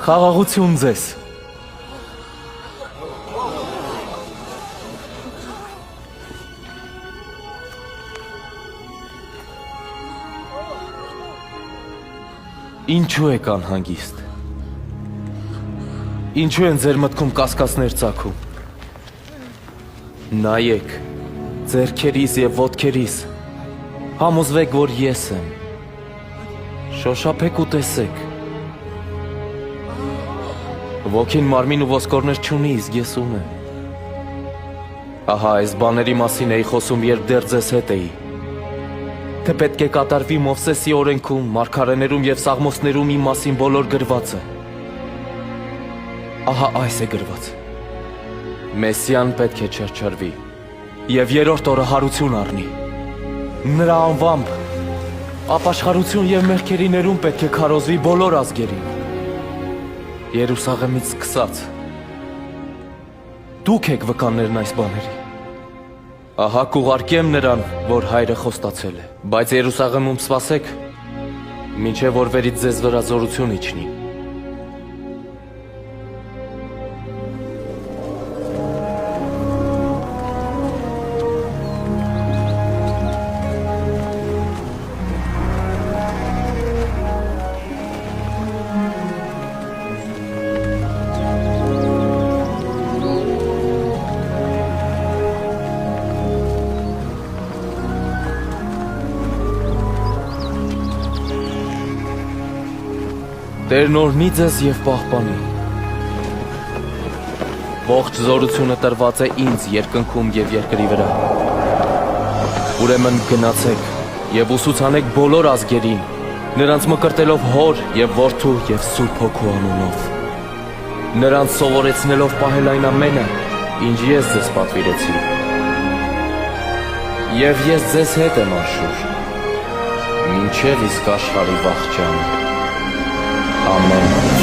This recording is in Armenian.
Խաղաղություն ձեզ։ Ինչու եք անհանգիստ։ Ինչու են ձեր մտքում կասկածներ ծագում։ Նայեք, ձեռքերիս եւ ոտքերիս, համոզվեք, որ ես եմ։ Շոշափեք ու տեսեք։ Ոգին մարմին ու ոսկորներ չունի, իսկ ես ունեմ։ Ահա այս բաների մասին էի խոսում, երբ դեռ ձեզ հետ էի։ Թե պետք է կատարվի Մովսեսի օրենքում, մարգարեներում եւ սաղմոսներում իմ մասին բոլոր գրվածը։ Ահա այս է գրված. Մեսիան պետք է չարչարվի եւ երրորդ օրը հարություն առնի։ Նրա անվամբ ապաշխարություն եւ մեղքերի ներում պետք է քարոզվի բոլոր ազգերին։ Երուսաղեմից սկսած։ Դուք եք վկաններն այս բաների։ Ահա կուղարկեմ նրան, որ հայրը խոստացել է, բայց Երուսաղեմում սպասեք, մինչև որ վերից ձեզ վրա զորություն իջնի։ Տերն օրհնի ձեզ եւ պահպանի։ Ողջ զորությունը տրված է ինձ երկնքում եւ երկրի վրա։ Ուրեմն գնացեք եւ ուսուցանեք բոլոր ազգերին, նրանց մկրտելով Հոր եւ Որդու եւ Սուրբ Հոգու անունով։ Նրանց սովորեցնելով պահել այն ամենը, ինչ ես ձեզ պատվիրեցի։ Եվ ես ձեզ հետ եմ անշուշտ, մինչև իսկ աշխարհի վախճանը։ Amen.